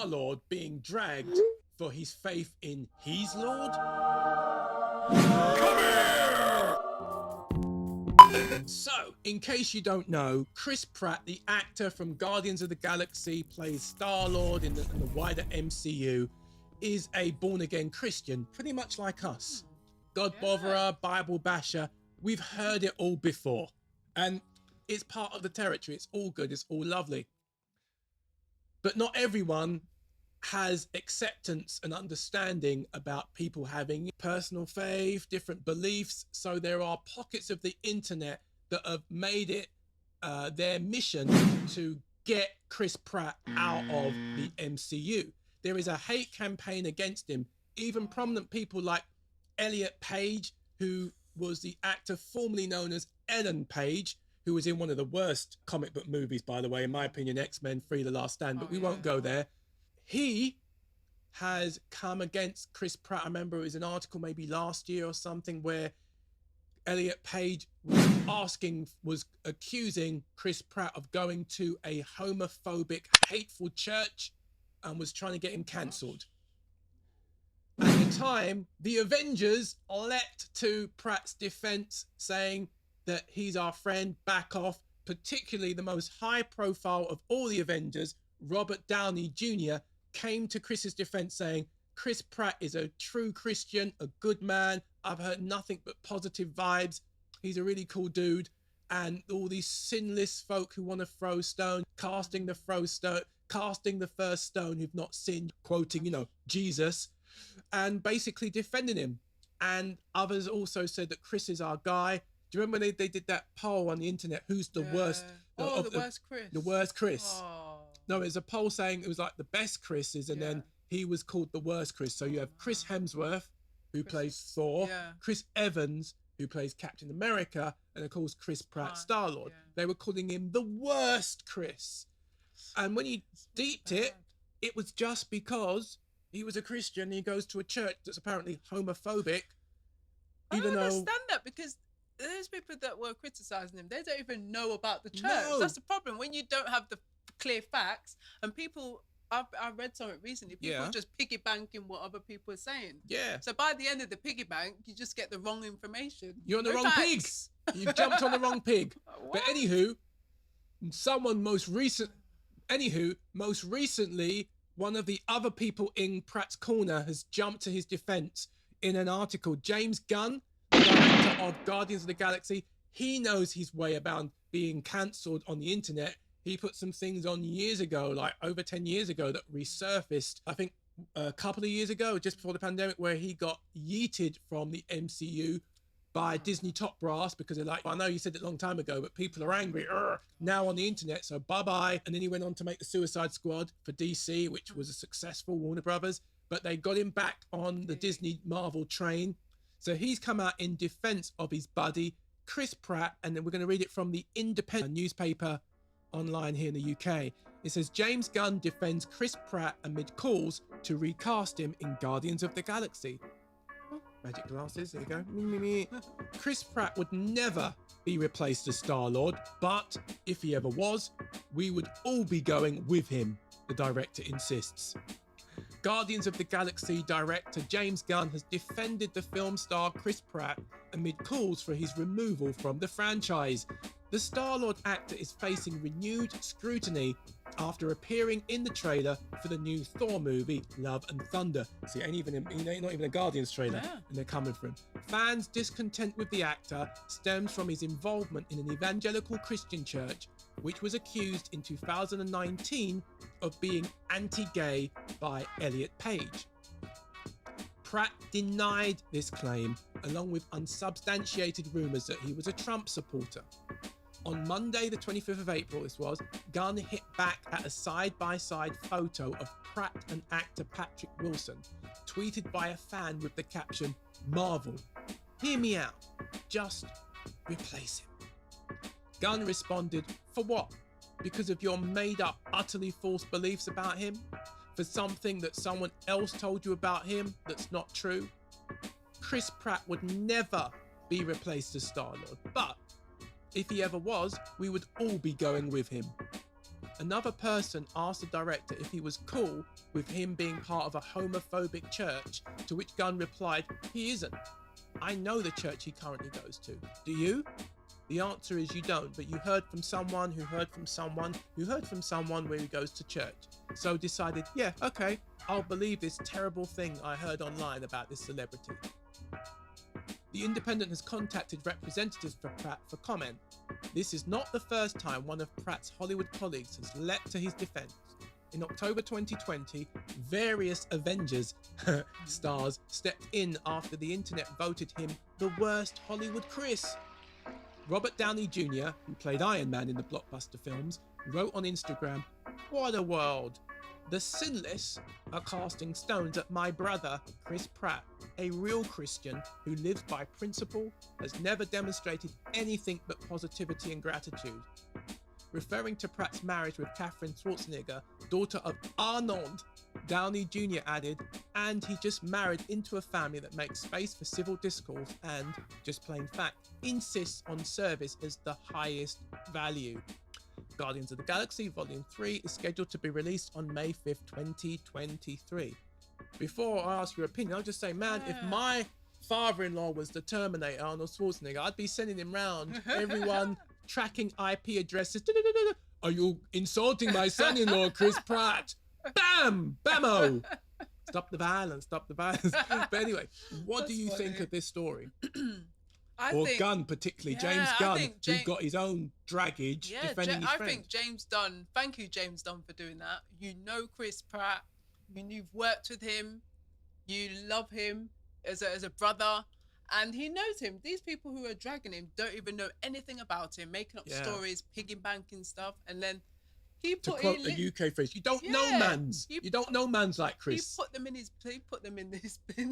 Star-Lord being dragged for his faith in his Lord? Come here! So, in case you don't know, Chris Pratt, the actor from Guardians of the Galaxy, plays Star-Lord in the wider MCU, is a born-again Christian, pretty much like us. God botherer, Bible basher, we've heard it all before. And it's part of the territory, it's all good, it's all lovely. But not everyone has acceptance and understanding about people having personal faith, different beliefs. So there are pockets of the internet that have made it their mission to get Chris Pratt out of the MCU. There is a hate campaign against him. Even prominent people like Elliot Page, who was the actor formerly known as Ellen Page, who was in one of the worst comic book movies, by the way, in my opinion, X-Men 3: The Last Stand, but we won't go there. He has come against Chris Pratt. I remember it was an article maybe last year or something where Elliot Page was accusing Chris Pratt of going to a homophobic, hateful church and was trying to get him cancelled. At the time, the Avengers leapt to Pratt's defense, saying that he's our friend, back off. Particularly the most high profile of all the Avengers, Robert Downey Jr., came to Chris's defense saying, Chris Pratt is a true Christian, a good man. I've heard nothing but positive vibes. He's a really cool dude. And all these sinless folk who want to throw stone, casting the first stone who've not sinned, quoting, Jesus, and basically defending him. And others also said that Chris is our guy. Do you remember they did that poll on the internet? Who's the worst? The worst Chris. The worst Chris. Oh. No, it was a poll saying it was like the best Chris's, and then he was called the worst Chris. So you have Chris Hemsworth, who plays Thor, Chris Evans, who plays Captain America, and of course Chris Pratt, Star-Lord. They were calling him the worst Chris. And when you deeped it, it was just because he was a Christian. He goes to a church that's apparently homophobic. I don't understand that, because there's people that were criticizing him. They don't even know about the church. No. That's the problem. When you don't have the clear facts, and people, I read something recently, people just piggy banking what other people are saying. Yeah. So by the end of the piggy bank, you just get the wrong information. You're on the wrong pig. You jumped on the wrong pig. But anywho, most recently, one of the other people in Pratt's corner has jumped to his defense in an article. James Gunn, the director of Guardians of the Galaxy, he knows his way about being cancelled on the internet. He put some things on years ago, like over 10 years ago, that resurfaced, I think a couple of years ago, just before the pandemic, where he got yeeted from the MCU by Disney top brass because they're like, I know you said it a long time ago, but people are angry now on the internet, so bye-bye. And then he went on to make the Suicide Squad for DC, which was a successful Warner Brothers, but they got him back on the Disney Marvel train. So he's come out in defense of his buddy, Chris Pratt, and then we're going to read it from the Independent newspaper online here in the UK. It says, James Gunn defends Chris Pratt amid calls to recast him in Guardians of the Galaxy. Magic glasses, there you go. Chris Pratt would never be replaced as Star-Lord, but if he ever was, we would all be going with him, the director insists. Guardians of the Galaxy director James Gunn has defended the film star Chris Pratt amid calls for his removal from the franchise. The Star-Lord actor is facing renewed scrutiny after appearing in the trailer for the new Thor movie, Love and Thunder. See, not even a Guardians trailer, and they're coming for him. Fans' discontent with the actor stems from his involvement in an evangelical Christian church, which was accused in 2019 of being anti-gay by Elliot Page. Pratt denied this claim, along with unsubstantiated rumours that he was a Trump supporter. On Monday, the 25th of April, Gunn hit back at a side-by-side photo of Pratt and actor Patrick Wilson, tweeted by a fan with the caption, Marvel, hear me out, just replace him. Gunn responded, for what? Because of your made-up, utterly false beliefs about him? For something that someone else told you about him that's not true? Chris Pratt would never be replaced as Star-Lord, but if he ever was, we would all be going with him. Another person asked the director if he was cool with him being part of a homophobic church, to which Gunn replied, "He isn't. I know the church he currently goes to. Do you?" The answer is you don't, but you heard from someone who heard from someone who heard from someone where he goes to church. So decided, yeah, okay, I'll believe this terrible thing I heard online about this celebrity. The Independent has contacted representatives for Pratt for comment. This is not the first time one of Pratt's Hollywood colleagues has leapt to his defense. In October 2020, various Avengers stars stepped in after the internet voted him the worst Hollywood Chris. Robert Downey Jr., who played Iron Man in the blockbuster films, wrote on Instagram, "What a world. The sinless are casting stones at my brother, Chris Pratt, a real Christian who lives by principle, has never demonstrated anything but positivity and gratitude." Referring to Pratt's marriage with Katherine Schwarzenegger, daughter of Arnold, Downey Jr. added, "And he just married into a family that makes space for civil discourse and, just plain fact, insists on service as the highest value." Guardians of the Galaxy Volume 3 is scheduled to be released on May 5th, 2023. Before I ask your opinion, I'll just say, man, if my father-in-law was the Terminator, Arnold Schwarzenegger, I'd be sending him round, everyone tracking IP addresses. "Are you insulting my son-in-law, Chris Pratt? Bam! Bammo! Stop the violence, stop the violence." But anyway, what do you think of this story? Or Gunn, particularly, James Gunn, who got his own draggage defending his friend. I think James Dunn, thank you, James Dunn, for doing that. You know Chris Pratt, you've worked with him, you love him as a brother, and he knows him. These people who are dragging him don't even know anything about him, making up stories, piggybanking stuff, and then he put, to quote a UK phrase, you don't know mans. You don't know mans like Chris. He put them in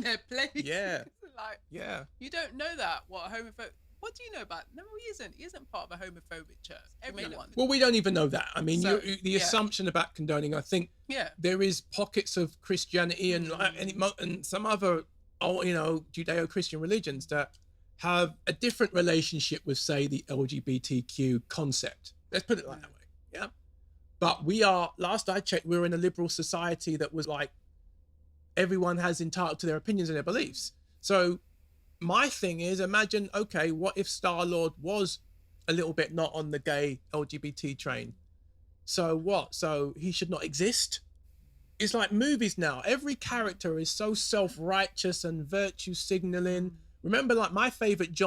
their place. Yeah. Like, yeah. You don't know that. What do you know about? No, he isn't. He isn't part of a homophobic church. Everyone. Well, we don't even know that. I mean, the assumption about condoning, I think there is pockets of Christianity and some other, Judeo-Christian religions that have a different relationship with, say, the LGBTQ concept. Let's put it like that way. Yeah. But last I checked, we were in a liberal society that was like, everyone has entitled to their opinions and their beliefs. So my thing is, imagine, okay, what if Star-Lord was a little bit not on the gay LGBT train? So what? So he should not exist? It's like movies now. Every character is so self-righteous and virtue signaling. Remember, like, my favorite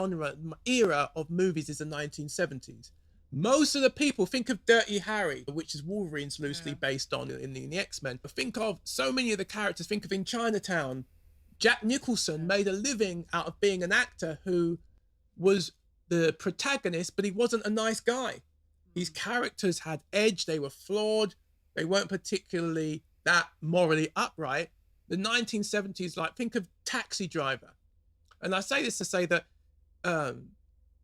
era of movies is the 1970s. Most of the people think of Dirty Harry, which is Wolverine's loosely based on in the X-Men. But think of so many of the characters. Think of in Chinatown, Jack Nicholson made a living out of being an actor who was the protagonist, but he wasn't a nice guy. These characters had edge. They were flawed. They weren't particularly that morally upright. The 1970s, like, think of Taxi Driver. And I say this to say that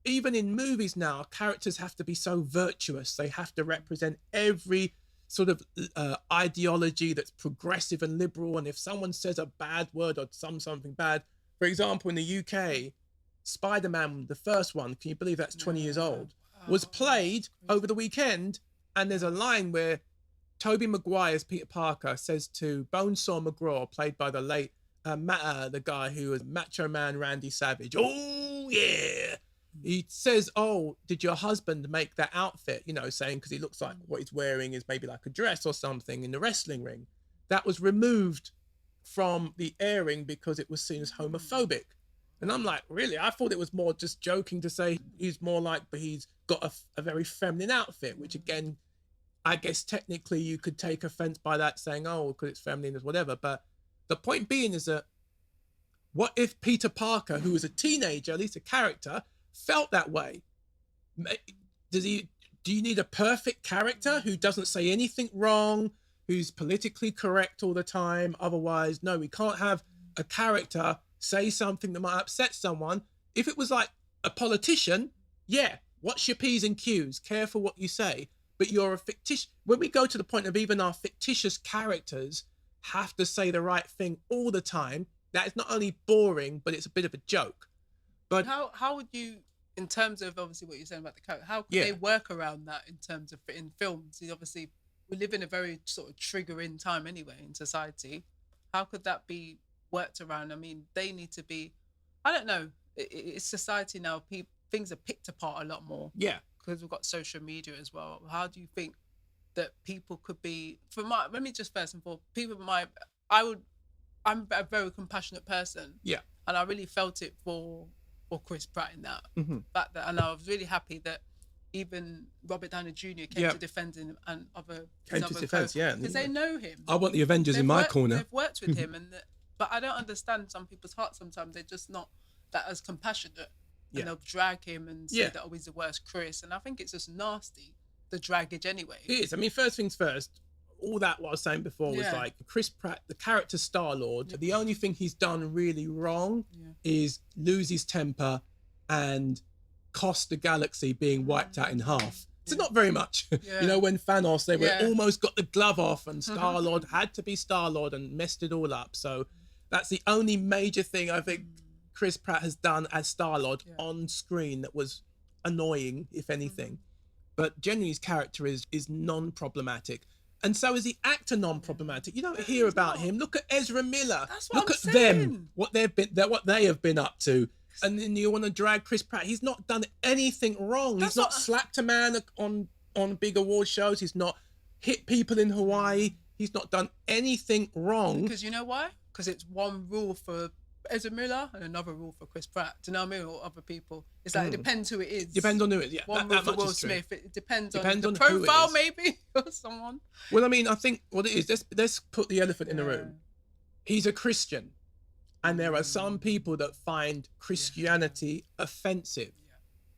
even in movies now, characters have to be so virtuous. They have to represent every sort of ideology that's progressive and liberal. And if someone says a bad word or something bad, for example, in the UK, Spider-Man, the first one, can you believe that's 20 years old, was played over the weekend. And there's a line where Tobey Maguire's Peter Parker says to Bonesaw McGraw, played by the late the guy who was Macho Man Randy Savage, "Oh yeah." He says, "Oh, did your husband make that outfit?" Saying because he looks like what he's wearing is maybe like a dress or something in the wrestling ring. That was removed from the airing because it was seen as homophobic. And I'm like, really? I thought it was more just joking to say he's more like, but he's got a very feminine outfit, which again, I guess technically you could take offense by that, saying, oh, because it's feminine or whatever. But the point being is that what if Peter Parker, who was a teenager, at least a character, felt that way? Do you need a perfect character who doesn't say anything wrong, who's politically correct all the time? Otherwise, no, we can't have a character say something that might upset someone. If it was like a politician, yeah, watch your P's and Q's, careful what you say. But you're a fictitious, when we go to the point of even our fictitious characters have to say the right thing all the time, that is not only boring, but it's a bit of a joke. But how would you, in terms of obviously what you're saying about the character, how could they work around that in terms of in films? Obviously, we live in a very sort of triggering time anyway in society. How could that be worked around? I mean, they need to be. I don't know. It's society now. Things are picked apart a lot more Yeah. because we've got social media as well. How do you think that people could be? Let me just first and foremost, I'm a very compassionate person. Yeah. And I really felt it for Chris Pratt in that Mm-hmm. fact that, and I was really happy that even Robert Downey Jr. came to defend him and came to his defense, because they know him. I want the Avengers in my corner. They've worked with him, but I don't understand some people's hearts. Sometimes they're just not that as compassionate, and they'll drag him and say that he's the worst Chris. And I think it's just nasty, the draggage anyway. It is. I mean, first things first. All that what I was saying before was like Chris Pratt, the character Star-Lord. The only thing he's done really wrong is lose his temper and cost the galaxy being wiped out in half. So not very much. You know, when Thanos, they were almost got the glove off and Star-Lord had to be Star-Lord and messed it all up. So that's the only major thing I think Chris Pratt has done as Star-Lord on screen that was annoying, if anything. But generally his character is non-problematic. And so is the actor non-problematic. You don't hear about him. Look at Ezra Miller. That's what Look I'm at saying. them, what they have been up to. And then you want to drag Chris Pratt. He's not done anything wrong. He's not slapped a man on big award shows. He's not hit people in Hawaii. He's not done anything wrong. Because you know why? Because it's one rule for Ezra Miller and another rule for Chris Pratt. Do you know what I mean? Or other people. It's like it depends who it is. Depends on who it is. Yeah, one rule for Will Smith. It depends on the who it profile, is. maybe, or someone. Well, I mean, I think what it is. Let's put the elephant in the room. He's a Christian, and there are some people that find Christianity offensive.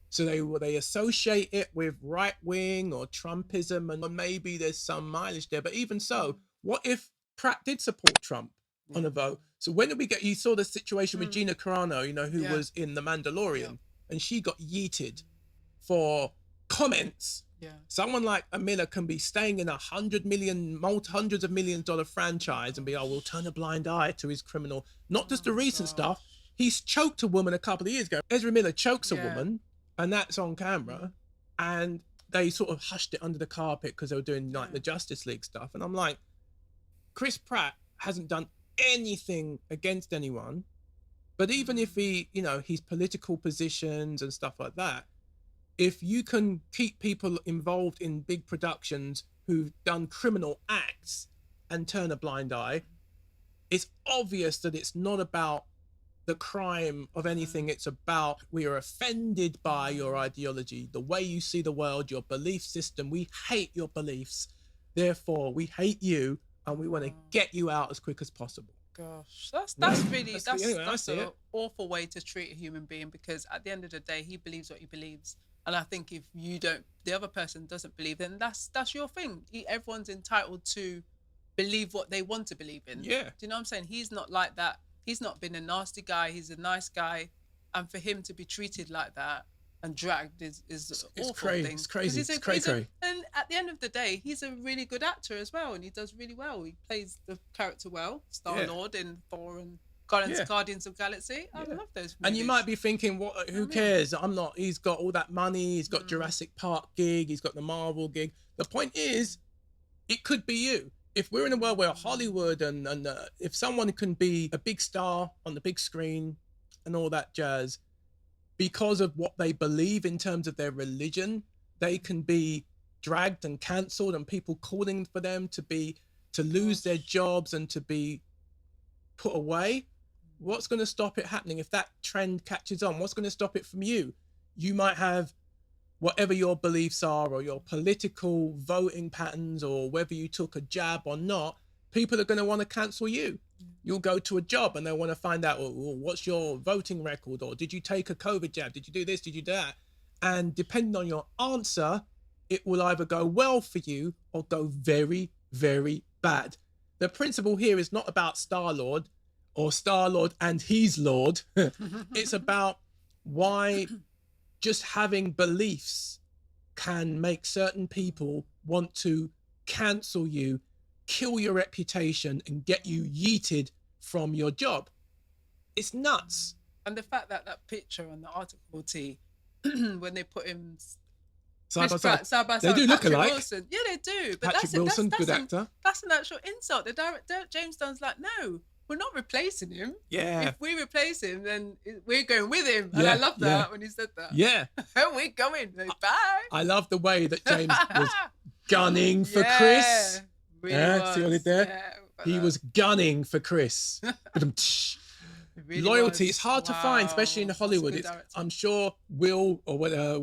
So they associate it with right wing or Trumpism, and maybe there's some mileage there. But even so, what if Pratt did support Trump on a vote? So when did we get? You saw the situation with Gina Carano, you know, who was in The Mandalorian, and she got yeeted for comments. Someone like a Miller can be staying in $100 million, hundreds of millions dollar franchise and be, we'll turn a blind eye to his criminal. Not just the recent stuff. He's choked a woman a couple of years ago. Ezra Miller chokes a woman, and that's on camera, and they sort of hushed it under the carpet because they were doing like the Justice League stuff. And I'm like, Chris Pratt hasn't done anything against anyone, but even if he, you know, his political positions and stuff like that, if you can keep people involved in big productions who've done criminal acts and turn a blind eye, it's obvious that it's not about the crime of anything. It's about, we are offended by your ideology, the way you see the world, your belief system. We hate your beliefs, therefore we hate you, and we want to get you out as quick as possible. Gosh, that's really that's an awful way to treat a human being, because at the end of the day, he believes what he believes, and I think if you don't, the other person doesn't believe, then that's your thing. Everyone's entitled to believe what they want to believe in. Yeah. Do you know what I'm saying? He's not like that. He's not been a nasty guy. He's a nice guy, and for him to be treated like that and dragged is awful crazy. thing. It's crazy. It's crazy. And at the end of the day, he's a really good actor as well, and he does really well. He plays the character well, Star-Lord in Thor and Guardians of the Galaxy. I love those movies. And you might be thinking, what? Who cares? I'm not. He's got all that money. He's got Jurassic Park gig. He's got the Marvel gig. The point is, it could be you. If we're in a world where Hollywood and if someone can be a big star on the big screen and all that jazz, because of what they believe in terms of their religion, they can be dragged and cancelled, and people calling for them to lose their jobs and to be put away. What's going to stop it happening? If that trend catches on, what's going to stop it from you? You might have whatever your beliefs are, or your political voting patterns, or whether you took a jab or not, people are going to want to cancel you. You'll go to a job and they'll want to find out, well, what's your voting record? Or did you take a COVID jab? Did you do this? Did you do that? And depending on your answer, it will either go well for you or go very, very bad. The principle here is not about Star-Lord or Star-Lord and he's Lord. It's about why just having beliefs can make certain people want to cancel you, kill your reputation, and get you yeeted from your job. It's nuts. And the fact that picture on the article, T, when they put him Side by Chris side. Pratt, side by They side. do look Patrick alike. Wilson. Yeah, they do. But Patrick that's Wilson, that's good actor. That's an actual insult. The director, James Dunn's like, no, we're not replacing him. Yeah. If we replace him, then we're going with him. And Yeah, I love that yeah. when he said that. Yeah. We're going. Bye. I love the way that James was gunning for Chris. Really Yeah, see what he did there? Yeah, He was gunning for Chris. it really Loyalty, was. it's hard to find, especially in Wow, that's a Hollywood. good It's, director. I'm sure Will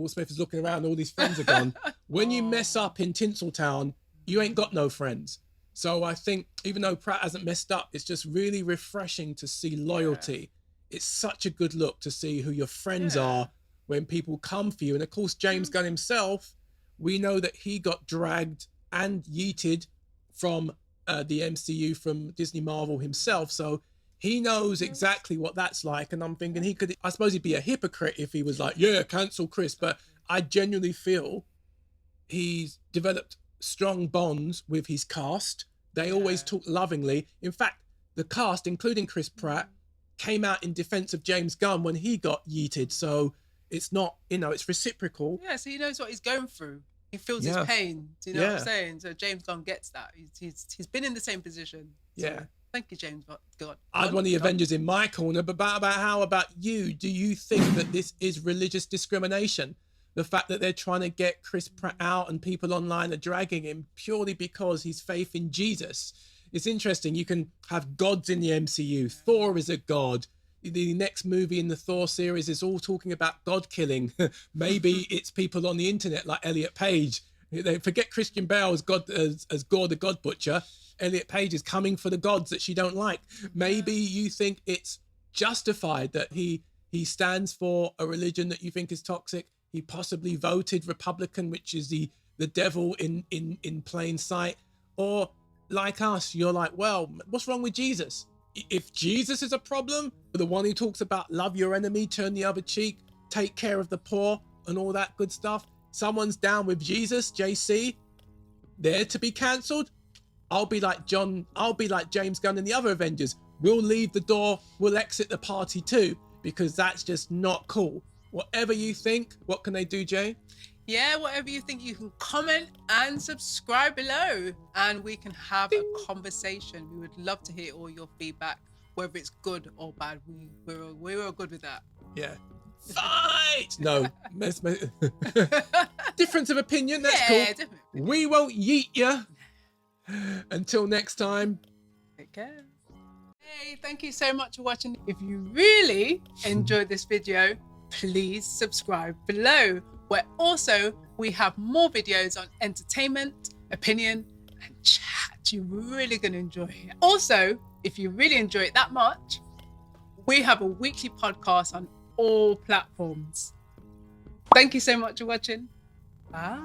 Smith is looking around, all these friends are gone. When you mess up in Tinseltown, you ain't got no friends. So I think even though Pratt hasn't messed up, it's just really refreshing to see loyalty. It's such a good look to see who your friends Yeah. are when people come for you. And of course, James Gunn himself, we know that he got dragged and yeeted from the MCU, from Disney Marvel himself. So he knows exactly what that's like. And I'm thinking I suppose he'd be a hypocrite if he was like, yeah, cancel Chris. But I genuinely feel he's developed strong bonds with his cast. They always talk lovingly. In fact, the cast, including Chris Pratt, came out in defense of James Gunn when he got yeeted. So it's not, it's reciprocal. Yeah, so he knows what he's going through. He feels his Yeah. pain. Do you know what Yeah. I'm saying? So James Gunn gets that. He's been in the same position. So Yeah. Thank you, James Gunn. I'd want the Avengers in my corner, but how about you? Do you think that this is religious discrimination? The fact that they're trying to get Chris Pratt out and people online are dragging him purely because he's faith in Jesus. It's interesting. You can have gods in the MCU. Thor is a god. The next movie in the Thor series is all talking about God killing. Maybe it's people on the internet like Elliot Page. They forget Christian Bale as Gore the God Butcher. Elliot Page is coming for the gods that she don't like. Maybe you think it's justified that he stands for a religion that you think is toxic. He possibly voted Republican, which is the devil in plain sight. Or like us, you're like, well, what's wrong with Jesus? If Jesus is a problem, the one who talks about love your enemy, turn the other cheek, take care of the poor and all that good stuff, someone's down with Jesus, JC, they're to be cancelled. I'll be like James Gunn and the other Avengers. We'll leave the door, we'll exit the party too, because that's just not cool. Whatever you think, what can they do, Jay? Yeah, whatever you think, you can comment and subscribe below and we can have a conversation. We would love to hear all your feedback, whether it's good or bad. We're all good with that. Yeah. Fight! No. Difference of opinion, that's cool. Definitely. We won't yeet you. Until next time. Take care. Hey, thank you so much for watching. If you really enjoyed this video, please subscribe below, where also we have more videos on entertainment, opinion, and chat. You're really going to enjoy it. Also, if you really enjoy it that much, we have a weekly podcast on all platforms. Thank you so much for watching. Bye.